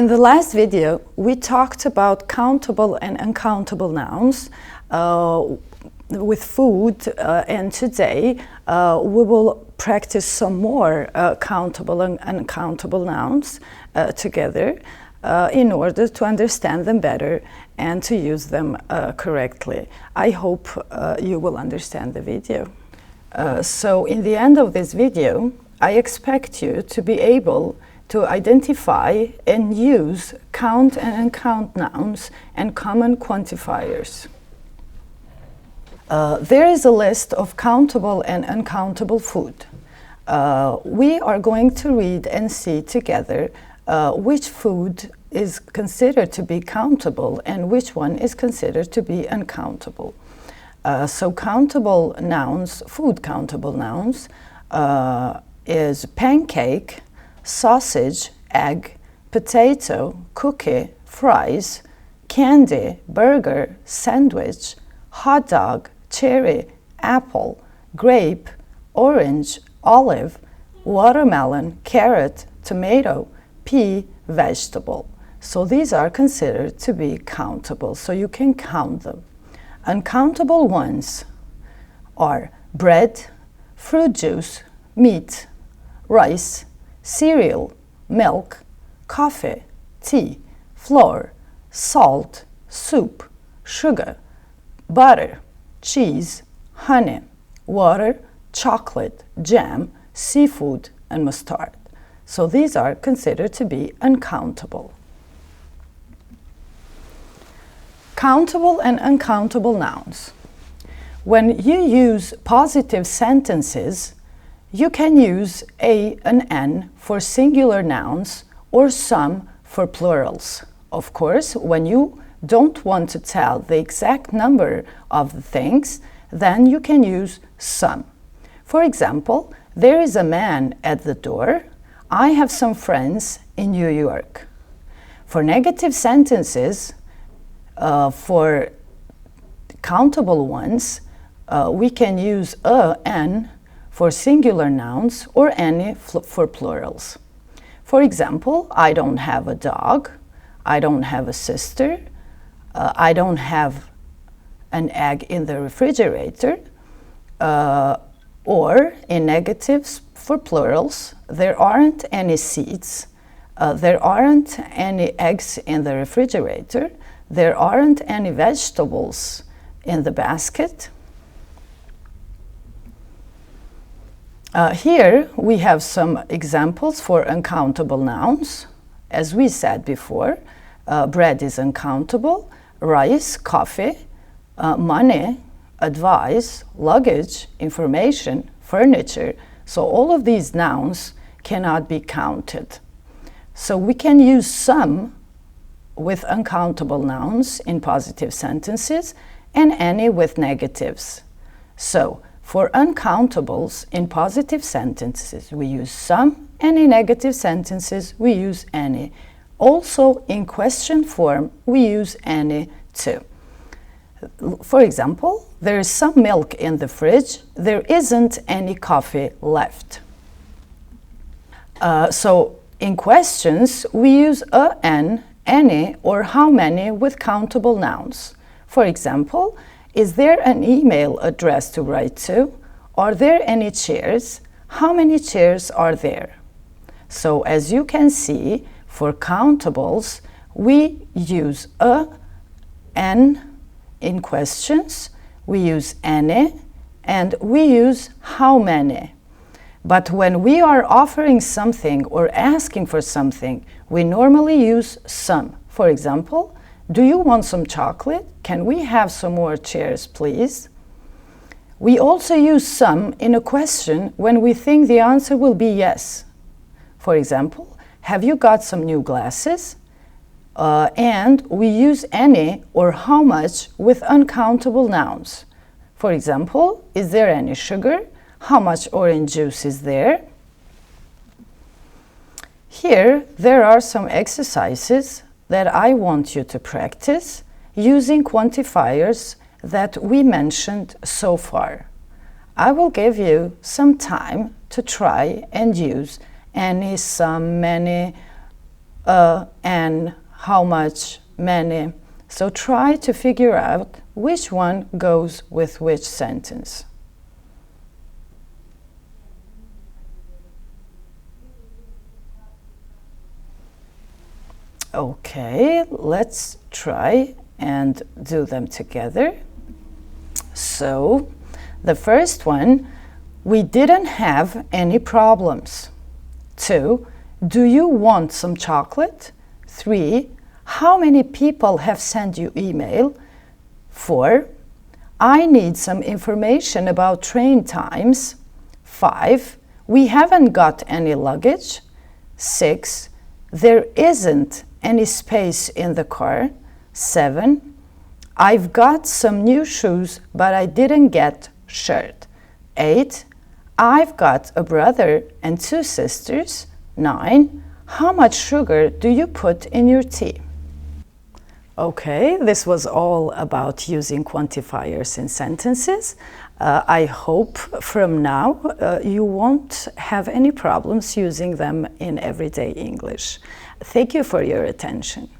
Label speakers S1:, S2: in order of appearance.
S1: In the last video, we talked about countable and uncountable nouns with food, and today we will practice some more countable and uncountable nouns together in order to understand them better and to use them correctly. I hope you will understand the video. So in the end of this video, I expect you to be able to identify and use count and uncount nouns and common quantifiers. There is a list of countable and uncountable food. We are going to read and see together which food is considered to be countable and which one is considered to be uncountable. So countable nouns, food countable nouns, is pancake, sausage, egg, potato, cookie, fries, candy, burger, sandwich, hot dog, cherry, apple, grape, orange, olive, watermelon, carrot, tomato, pea, vegetable. So these are considered to be countable, so you can count them. Uncountable ones are bread, fruit juice, meat, rice, cereal, milk, coffee, tea, flour, salt, soup, sugar, butter, cheese, honey, water, chocolate, jam, seafood, and mustard. So these are considered to be uncountable. Countable and uncountable nouns. When you use positive sentences, you can use a and an for singular nouns or some for plurals. Of course, when you don't want to tell the exact number of the things, then you can use some. For example, there is a man at the door. I have some friends in New York. For negative sentences, for countable ones, we can use a, an, for singular nouns or any for plurals. For example, I don't have a dog, I don't have a sister, I don't have an egg in the refrigerator, or in negatives for plurals, there aren't any seeds, there aren't any eggs in the refrigerator, there aren't any vegetables in the basket. Here we have some examples for uncountable nouns. As we said before, bread is uncountable, rice, coffee, money, advice, luggage, information, furniture. So all of these nouns cannot be counted. So we can use some with uncountable nouns in positive sentences and any with negatives. So for uncountables in positive sentences, we use some, and in negative sentences, we use any. Also, in question form, we use any too. For example, there is some milk in the fridge, there isn't any coffee left. So in questions, we use a, an, any, or how many with countable nouns. For example, is there an email address to write to? Are there any chairs? How many chairs are there? So as you can see, for countables, we use a, an in questions, we use any, and we use how many. But when we are offering something or asking for something, we normally use some. For example, do you want some chocolate? Can we have some more chairs, please? We also use some in a question when we think the answer will be yes. For example, have you got some new glasses? And we use any or how much with uncountable nouns. For example, is there any sugar? How much orange juice is there? Here, there are some exercises that I want you to practice using quantifiers that we mentioned so far. I will give you some time to try and use any, some, many, and how much, many. So try to figure out which one goes with which sentence. Okay, let's try and do them together. So, the first one, we didn't have any problems. 2, do you want some chocolate? 3, how many people have sent you email? 4, I need some information about train times. 5, we haven't got any luggage. 6, there isn't any space in the car. 7, I've got some new shoes, but I didn't get shirt. 8, I've got a brother and 2 sisters. 9, how much sugar do you put in your tea? Okay, this was all about using quantifiers in sentences. I hope from now you won't have any problems using them in everyday English. Thank you for your attention.